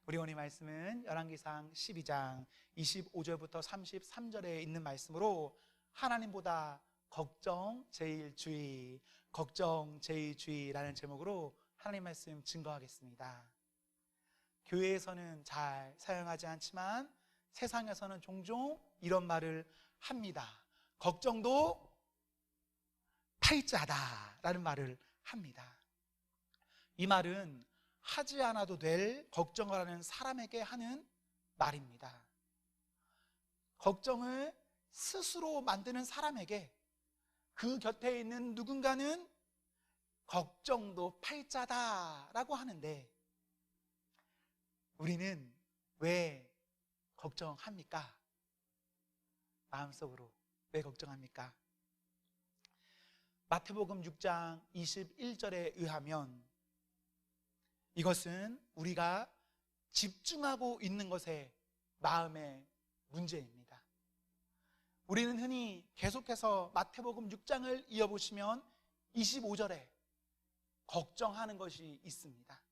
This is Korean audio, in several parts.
우리 오늘 말씀은 열왕기상 12장 25절부터 33절에 있는 말씀으로 하나님보다 걱정 제일주의, 걱정 제일주의라는 제목으로 하나님 말씀 증거하겠습니다. 교회에서는 잘 사용하지 않지만 세상에서는 종종 이런 말을 합니다. 걱정도 팔자다라는 말을 합니다. 이 말은 하지 않아도 될 걱정을 하는 사람에게 하는 말입니다. 걱정을 스스로 만드는 사람에게 그 곁에 있는 누군가는 걱정도 팔자다라고 하는데, 우리는 왜 걱정합니까? 마음속으로 왜 걱정합니까? 마태복음 6장 21절에 의하면 이것은 우리가 집중하고 있는 것에 마음의 문제입니다. 우리는 흔히 계속해서 마태복음 6장을 이어보시면 25절에 걱정하는 것이 있습니다.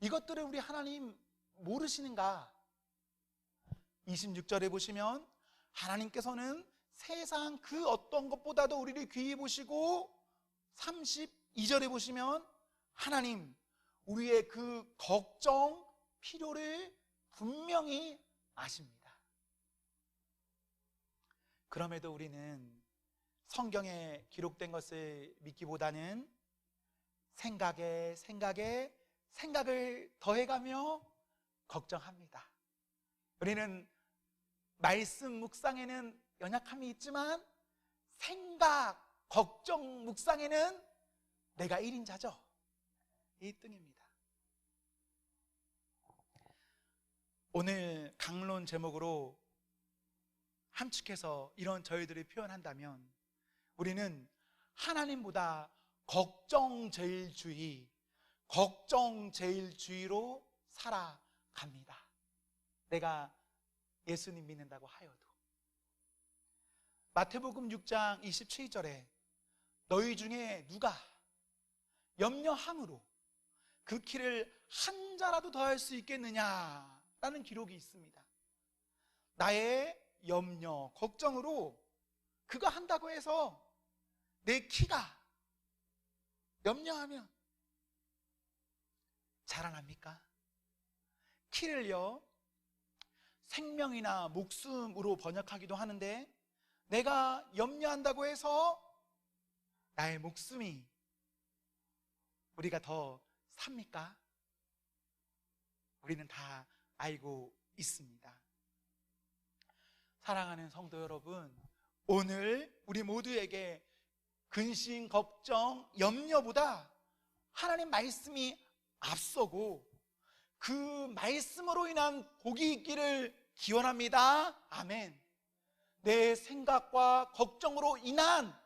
이것들을 우리 하나님 모르시는가? 26절에 보시면 하나님께서는 세상 그 어떤 것보다도 우리를 귀히 보시고, 32절에 보시면 하나님 우리의 그 걱정, 필요를 분명히 아십니다. 그럼에도 우리는 성경에 기록된 것을 믿기보다는 생각에 생각을 더해가며 걱정합니다. 우리는 말씀 묵상에는 연약함이 있지만 생각, 걱정 묵상에는 내가 1인자죠. 1등입니다. 오늘 강론 제목으로 함축해서 이런 저희들을 표현한다면, 우리는 하나님보다 걱정제일주의로 살아갑니다. 내가 예수님 믿는다고 하여도. 마태복음 6장 27절에 너희 중에 누가 염려함으로 그 키를 한 자라도 더할 수 있겠느냐라는 기록이 있습니다. 나의 염려, 걱정으로 그거 한다고 해서 내 키가 염려하면 자라납니까? 키를요, 생명이나 목숨으로 번역하기도 하는데, 내가 염려한다고 해서 나의 목숨이 우리가 더 삽니까? 우리는 다 알고 있습니다. 사랑하는 성도 여러분, 오늘 우리 모두에게 근심, 걱정, 염려보다 하나님 말씀이 앞서고 그 말씀으로 인한 복이 있기를 기원합니다. 아멘. 내 생각과 걱정으로 인한,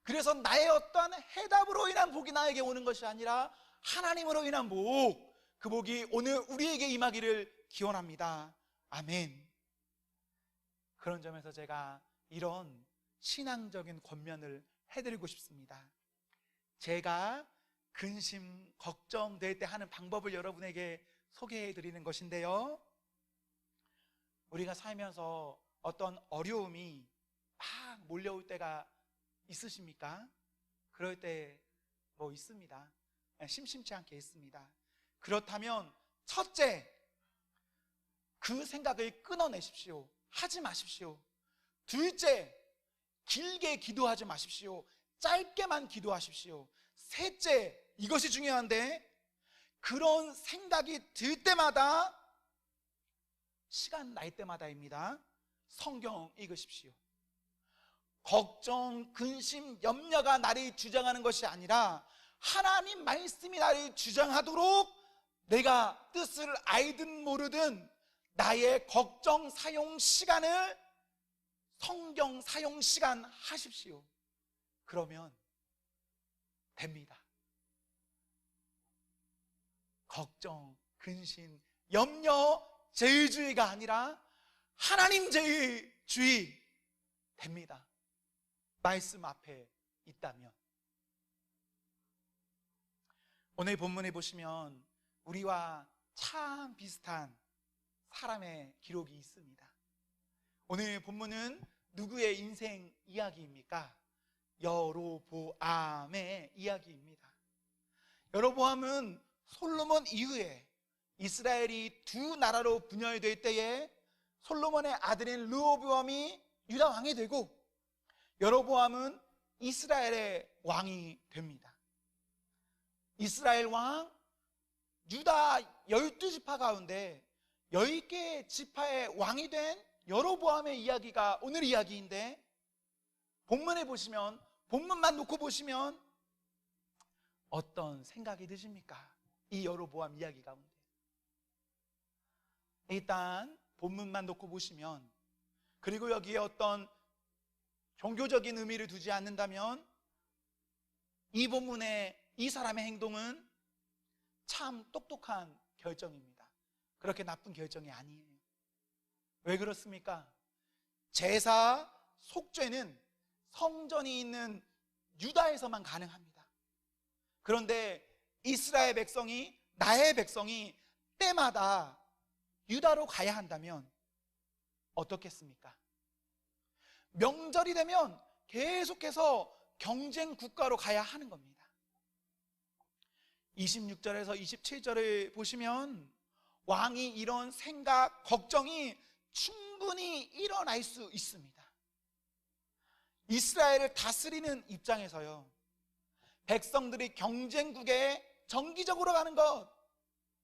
그래서 나의 어떠한 해답으로 인한 복이 나에게 오는 것이 아니라 하나님으로 인한 복, 그 복이 오늘 우리에게 임하기를 기원합니다. 아멘. 그런 점에서 제가 이런 신앙적인 권면을 해드리고 싶습니다. 제가 근심, 걱정될 때 하는 방법을 여러분에게 소개해드리는 것인데요, 우리가 살면서 어떤 어려움이 막 몰려올 때가 있으십니까? 그럴 때 뭐 있습니다. 심심치 않게 있습니다. 그렇다면 첫째, 그 생각을 끊어내십시오. 하지 마십시오. 둘째, 길게 기도하지 마십시오. 짧게만 기도하십시오. 셋째, 이것이 중요한데, 그런 생각이 들 때마다, 시간 날 때마다입니다, 성경 읽으십시오. 걱정, 근심, 염려가 나를 주장하는 것이 아니라 하나님 말씀이 나를 주장하도록 내가 뜻을 알든 모르든 나의 걱정 사용 시간을 성경 사용 시간 하십시오. 그러면 됩니다. 걱정, 근심, 염려, 제일주의가 아니라 하나님 제일주의 됩니다. 말씀 앞에 있다면. 오늘 본문에 보시면 우리와 참 비슷한 사람의 기록이 있습니다. 오늘 본문은 누구의 인생 이야기입니까? 여로보암의 이야기입니다. 여로보암은 솔로몬 이후에 이스라엘이 두 나라로 분열될 때에 솔로몬의 아들인 르호보암이 유다 왕이 되고, 여로보암은 이스라엘의 왕이 됩니다. 이스라엘 왕, 유다 12지파 가운데 10개의 지파의 왕이 된 여로보암의 이야기가 오늘 이야기인데, 본문에 보시면, 본문만 놓고 보시면 어떤 생각이 드십니까? 이 여로보암 이야기 가운데. 일단 본문만 놓고 보시면, 그리고 여기에 어떤 종교적인 의미를 두지 않는다면 이 본문의 이 사람의 행동은 참 똑똑한 결정입니다. 그렇게 나쁜 결정이 아니에요. 왜 그렇습니까? 제사 속죄는 성전이 있는 유다에서만 가능합니다. 그런데 이스라엘 백성이, 나의 백성이 때마다 유다로 가야 한다면 어떻겠습니까? 명절이 되면 계속해서 경쟁 국가로 가야 하는 겁니다. 26절에서 27절을 보시면 왕이 이런 생각, 걱정이 충분히 일어날 수 있습니다. 이스라엘을 다스리는 입장에서요, 백성들이 경쟁국에 정기적으로 가는 것,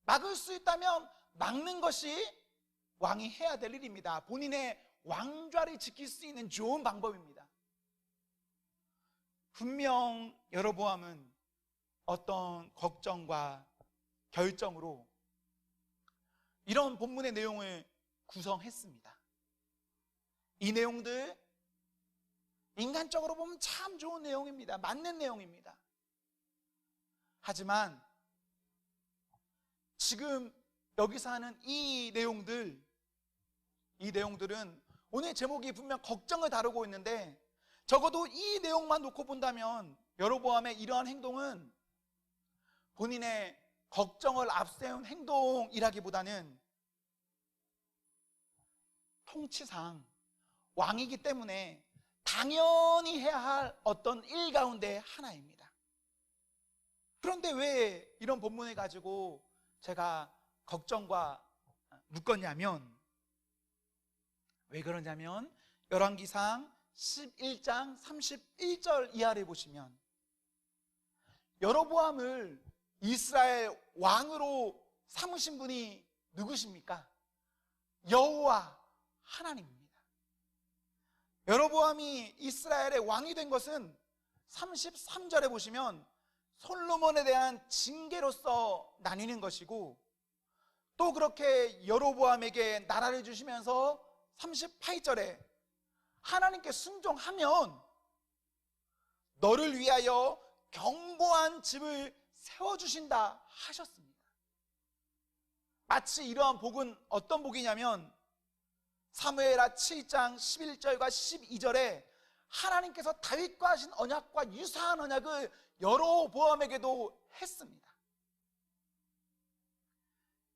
막을 수 있다면 막는 것이 왕이 해야 될 일입니다. 본인의 왕좌를 지킬 수 있는 좋은 방법입니다. 분명 여로보암은 어떤 걱정과 결정으로 이런 본문의 내용을 구성했습니다. 이 내용들 인간적으로 보면 참 좋은 내용입니다. 맞는 내용입니다. 하지만 지금 여기서 하는 이 내용들은 오늘 제목이 분명 걱정을 다루고 있는데, 적어도 이 내용만 놓고 본다면 여로보암의 이러한 행동은 본인의 걱정을 앞세운 행동이라기보다는 통치상 왕이기 때문에 당연히 해야 할 어떤 일 가운데 하나입니다. 그런데 왜 이런 본문을 가지고 제가 걱정과 묶었냐면, 왜 그러냐면 열왕기상 11장 31절 이하를 보시면 여로보암을 이스라엘 왕으로 삼으신 분이 누구십니까? 여호와 하나님입니다. 여로보암이 이스라엘의 왕이 된 것은 33절에 보시면 솔로몬에 대한 징계로서 나뉘는 것이고, 또 그렇게 여로보암에게 나라를 주시면서 38절에 하나님께 순종하면 너를 위하여 견고한 집을 세워주신다 하셨습니다. 마치 이러한 복은 어떤 복이냐면 사무엘하 7장 11절과 12절에 하나님께서 다윗과 하신 언약과 유사한 언약을 여로보암에게도 했습니다.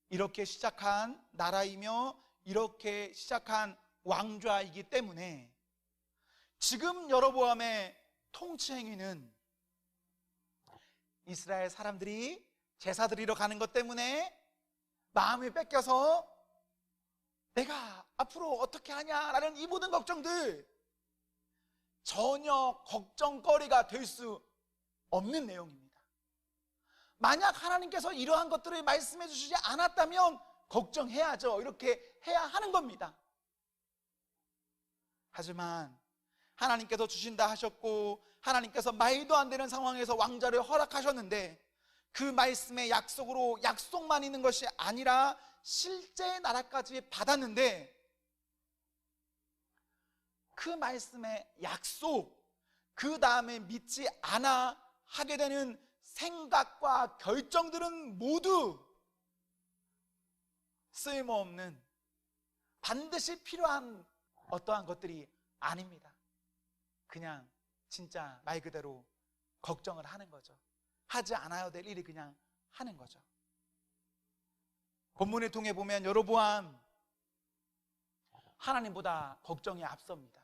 이렇게 시작한 나라이며 이렇게 시작한 왕좌이기 때문에 지금 여로보암의 통치 행위는 이스라엘 사람들이 제사 드리러 가는 것 때문에 마음을 뺏겨서 내가 앞으로 어떻게 하냐라는 이 모든 걱정들 전혀 걱정거리가 될 수 없는 내용입니다. 만약 하나님께서 이러한 것들을 말씀해 주시지 않았다면 걱정해야죠. 이렇게 해야 하는 겁니다. 하지만 하나님께서 주신다 하셨고 하나님께서 말도 안 되는 상황에서 왕자를 허락하셨는데, 그 말씀의 약속으로 약속만 있는 것이 아니라 실제 나라까지 받았는데, 그 말씀의 약속, 그 다음에 믿지 않아 하게 되는 생각과 결정들은 모두 쓸모없는, 반드시 필요한 어떠한 것들이 아닙니다. 그냥 진짜 말 그대로 걱정을 하는 거죠. 하지 않아야 될 일이 그냥 하는 거죠. 본문을 통해 보면 여로보암 하나님보다 걱정이 앞섭니다.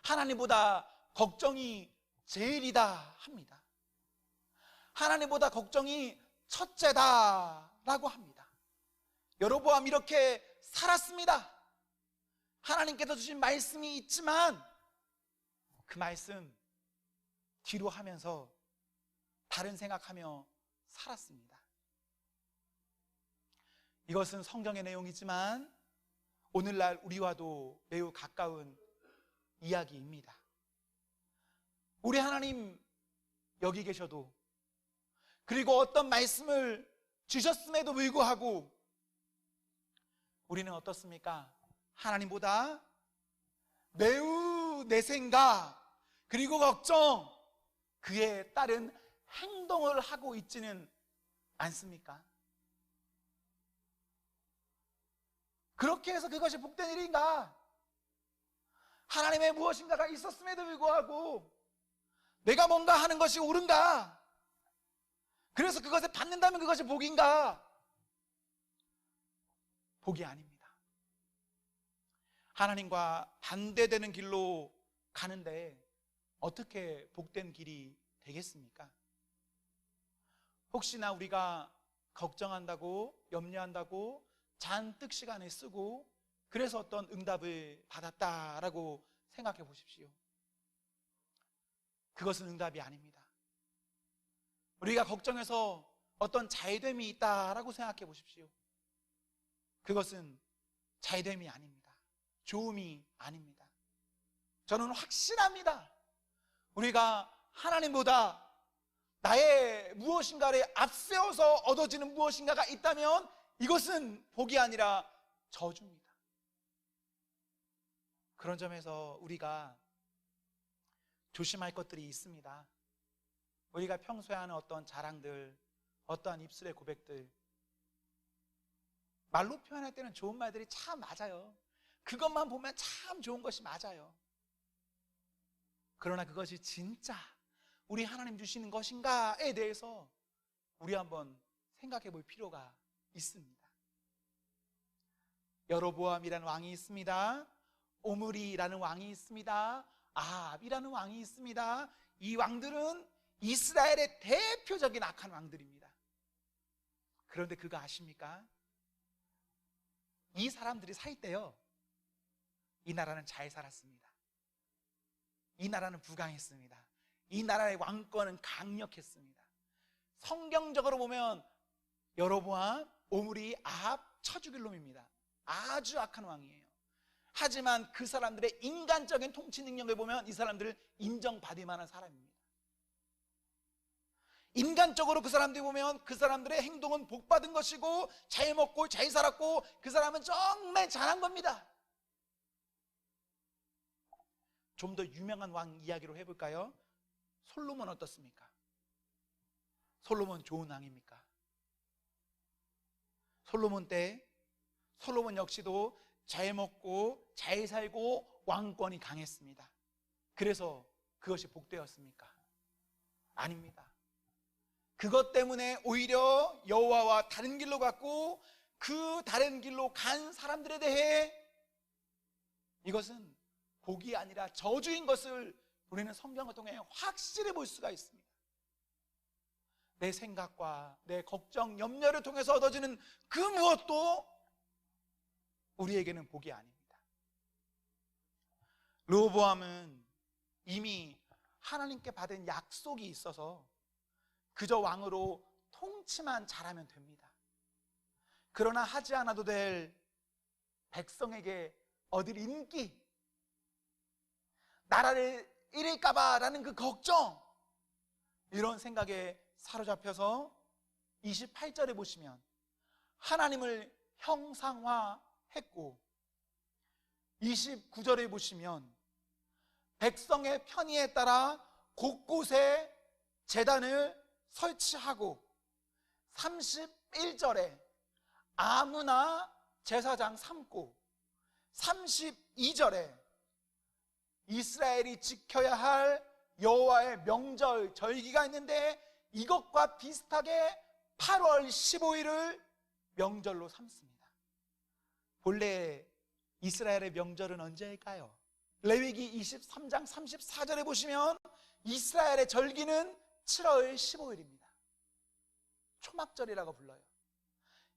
하나님보다 걱정이 제일이다 합니다. 하나님보다 걱정이 첫째다라고 합니다. 여로보암 이렇게 살았습니다. 하나님께서 주신 말씀이 있지만 그 말씀 뒤로 하면서 다른 생각하며 살았습니다. 이것은 성경의 내용이지만 오늘날 우리와도 매우 가까운 이야기입니다. 우리 하나님 여기 계셔도, 그리고 어떤 말씀을 주셨음에도 불구하고 우리는 어떻습니까? 하나님보다 매우 내 생각 그리고 걱정, 그에 따른 행동을 하고 있지는 않습니까? 그렇게 해서 그것이 복된 일인가? 하나님의 무엇인가가 있었음에도 불구하고 내가 뭔가 하는 것이 옳은가? 그래서 그것을 받는다면 그것이 복인가? 복이 아닙니다. 하나님과 반대되는 길로 가는데 어떻게 복된 길이 되겠습니까? 혹시나 우리가 걱정한다고, 염려한다고 잔뜩 시간을 쓰고 그래서 어떤 응답을 받았다라고 생각해 보십시오. 그것은 응답이 아닙니다. 우리가 걱정해서 어떤 잘됨이 있다라고 생각해 보십시오. 그것은 잘됨이 아닙니다. 좋음이 아닙니다. 저는 확신합니다. 우리가 하나님보다 나의 무엇인가를 앞세워서 얻어지는 무엇인가가 있다면 이것은 복이 아니라 저주입니다. 그런 점에서 우리가 조심할 것들이 있습니다. 우리가 평소에 하는 어떤 자랑들, 어떠한 입술의 고백들, 말로 표현할 때는 좋은 말들이 참 맞아요. 그것만 보면 참 좋은 것이 맞아요. 그러나 그것이 진짜 우리 하나님 주시는 것인가에 대해서 우리 한번 생각해 볼 필요가 있습니다. 여로보암이라는 왕이 있습니다. 오므리라는 왕이 있습니다. 아합이라는 왕이 있습니다. 이 왕들은 이스라엘의 대표적인 악한 왕들입니다. 그런데 그거 아십니까? 이 사람들이 살 때요, 이 나라는 잘 살았습니다. 이 나라는 부강했습니다. 이 나라의 왕권은 강력했습니다. 성경적으로 보면 여로보암, 오므리, 아합 쳐 죽일 놈입니다. 아주 악한 왕이에요. 하지만 그 사람들의 인간적인 통치 능력을 보면 이 사람들을 인정받을 만한 사람입니다. 인간적으로 그 사람들이 보면 그 사람들의 행동은 복받은 것이고 잘 먹고 잘 살았고 그 사람은 정말 잘한 겁니다. 좀 더 유명한 왕 이야기로 해볼까요? 솔로몬 어떻습니까? 솔로몬 좋은 왕입니까? 솔로몬 때 솔로몬 역시도 잘 먹고 잘 살고 왕권이 강했습니다. 그래서 그것이 복되었습니까? 아닙니다. 그것 때문에 오히려 여호와와 다른 길로 갔고 그 다른 길로 간 사람들에 대해 이것은 복이 아니라 저주인 것을 우리는 성경을 통해 확실히 볼 수가 있습니다. 내 생각과 내 걱정, 염려를 통해서 얻어지는 그 무엇도 우리에게는 복이 아닙니다. 르호보암은 이미 하나님께 받은 약속이 있어서 그저 왕으로 통치만 잘하면 됩니다. 그러나 하지 않아도 될 백성에게 얻을 인기, 나라를 잃을까봐 라는 그 걱정, 이런 생각에 사로잡혀서 28절에 보시면 하나님을 형상화했고 29절에 보시면 백성의 편의에 따라 곳곳에 제단을 설치하고 31절에 아무나 제사장 삼고 32절에 이스라엘이 지켜야 할 여호와의 명절 절기가 있는데 이것과 비슷하게 8월 15일을 명절로 삼습니다. 본래 이스라엘의 명절은 언제일까요? 레위기 23장 34절에 보시면 이스라엘의 절기는 7월 15일입니다. 초막절이라고 불러요.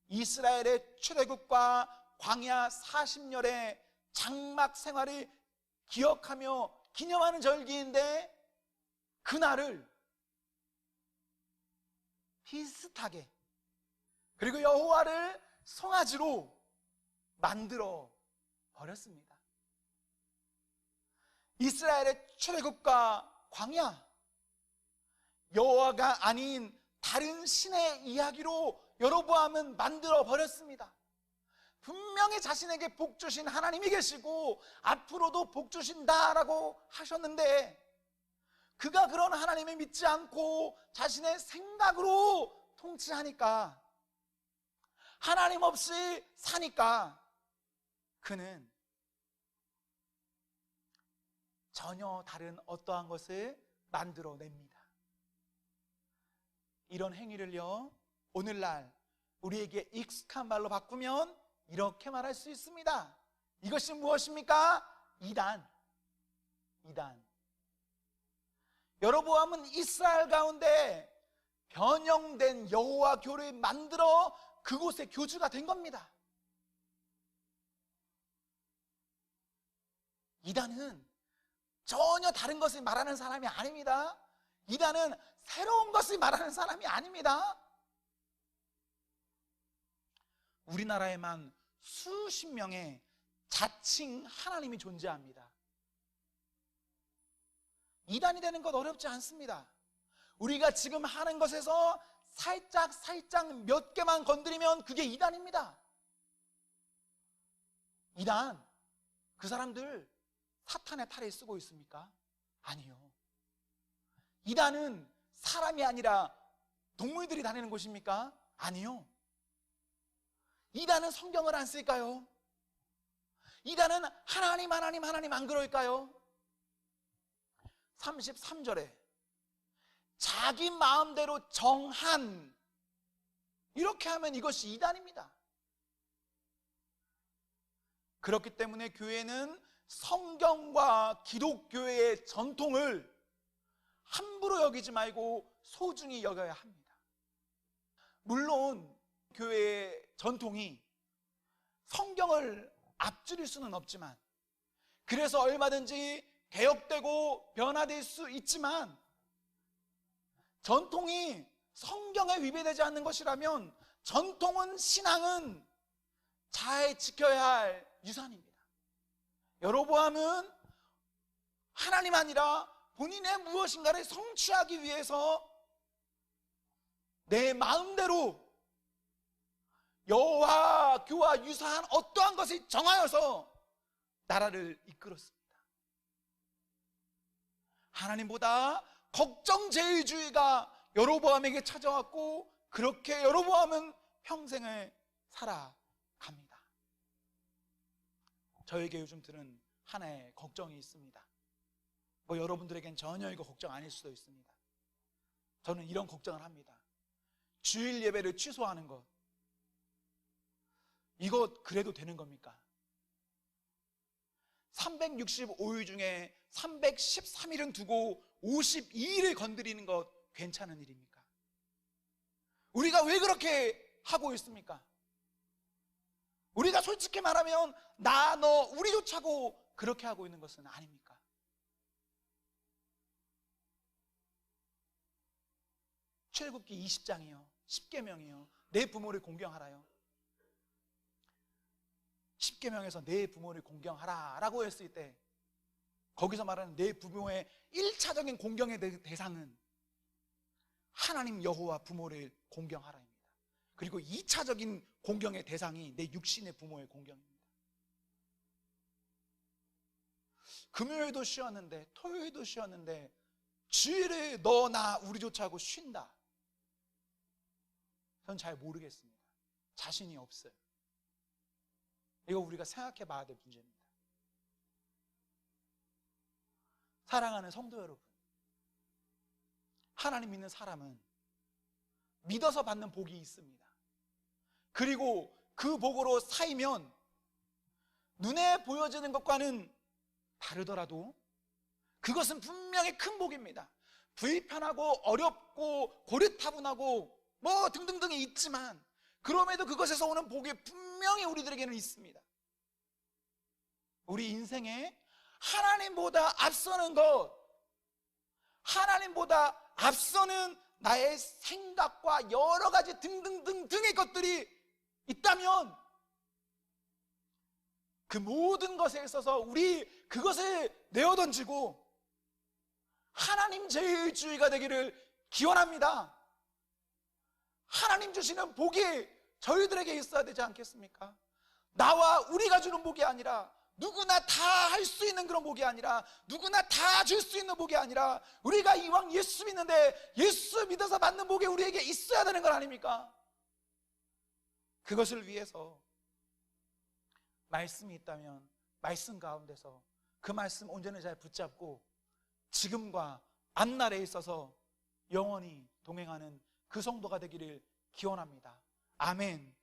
이스라엘의 출애굽과 광야 40년의 장막 생활을 기억하며 기념하는 절기인데, 그날을 비슷하게, 그리고 여호와를 송아지로 만들어 버렸습니다. 이스라엘의 출애굽과 광야, 여호와가 아닌 다른 신의 이야기로 여로보암은 만들어 버렸습니다. 분명히 자신에게 복 주신 하나님이 계시고 앞으로도 복 주신다라고 하셨는데, 그가 그런 하나님을 믿지 않고 자신의 생각으로 통치하니까, 하나님 없이 사니까 그는 전혀 다른 어떠한 것을 만들어냅니다. 이런 행위를요, 오늘날 우리에게 익숙한 말로 바꾸면 이렇게 말할 수 있습니다. 이것이 무엇입니까? 이단. 여로보암은 이스라엘 가운데 변형된 여호와 교를 만들어 그곳의 교주가 된 겁니다. 이단은 전혀 다른 것을 말하는 사람이 아닙니다. 이단은 새로운 것을 말하는 사람이 아닙니다. 우리나라에만 수십 명의 자칭 하나님이 존재합니다. 이단이 되는 것 어렵지 않습니다. 우리가 지금 하는 것에서 살짝 몇 개만 건드리면 그게 이단입니다. 이단, 그 사람들 사탄의 탈에 쓰고 있습니까? 아니요. 이단은 사람이 아니라 동물들이 다니는 곳입니까? 아니요. 이단은 성경을 안 쓸까요? 이단은 하나님 안 그럴까요? 33절에 자기 마음대로 정한, 이렇게 하면 이것이 이단입니다. 그렇기 때문에 교회는 성경과 기독교의 전통을 함부로 여기지 말고 소중히 여겨야 합니다. 물론 교회의 전통이 성경을 앞줄일 수는 없지만, 그래서 얼마든지 개혁되고 변화될 수 있지만, 전통이 성경에 위배되지 않는 것이라면 전통은, 신앙은 잘 지켜야 할 유산입니다. 여로보암은 하나님 아니라 본인의 무엇인가를 성취하기 위해서 내 마음대로 여호와 교와 유사한 어떠한 것을 정하여서 나라를 이끌었습니다. 하나님보다 걱정제일주의가 여로보암에게 찾아왔고, 그렇게 여로보암은 평생을 살아갑니다. 저에게 요즘 들은 하나의 걱정이 있습니다. 여러분들에겐 전혀 이거 걱정 아닐 수도 있습니다. 저는 이런 걱정을 합니다. 주일 예배를 취소하는 것, 이거 그래도 되는 겁니까? 365일 중에 313일은 두고 52일을 건드리는 것 괜찮은 일입니까? 우리가 왜 그렇게 하고 있습니까? 우리가 솔직히 말하면 나, 너, 우리 좋자고 그렇게 하고 있는 것은 아닙니까? 출애굽기 20장이요, 10계명이요, 내 부모를 공경하라요. 10계명에서 내 부모를 공경하라 라고 했을 때, 거기서 말하는 내 부모의 1차적인 공경의 대상은 하나님 여호와 부모를 공경하라입니다. 그리고 2차적인 공경의 대상이 내 육신의 부모의 공경입니다. 금요일도 쉬었는데, 토요일도 쉬었는데 주일을 너, 나, 우리조차 하고 쉰다. 전 잘 모르겠습니다. 자신이 없어요. 이거 우리가 생각해 봐야 될 문제입니다. 사랑하는 성도 여러분, 하나님 믿는 사람은 믿어서 받는 복이 있습니다. 그리고 그 복으로 쌓이면 눈에 보여지는 것과는 다르더라도 그것은 분명히 큰 복입니다. 불편하고 어렵고 고리타분하고 뭐 등등등이 있지만 그럼에도 그것에서 오는 복이 분명히 우리들에게는 있습니다. 우리 인생에 하나님보다 앞서는 것, 하나님보다 앞서는 나의 생각과 여러 가지 등등등등의 것들이 있다면 그 모든 것에 있어서 우리 그것을 내어던지고 하나님 제일주의가 되기를 기원합니다. 하나님 주시는 복이 저희들에게 있어야 되지 않겠습니까? 나와 우리가 주는 복이 아니라, 누구나 다 할 수 있는 그런 복이 아니라, 누구나 다 줄 수 있는 복이 아니라, 우리가 이왕 예수 믿는데 예수 믿어서 받는 복이 우리에게 있어야 되는 것 아닙니까? 그것을 위해서 말씀이 있다면 말씀 가운데서 그 말씀 온전히 잘 붙잡고 지금과 앞날에 있어서 영원히 동행하는 그 성도가 되기를 기원합니다. 아멘.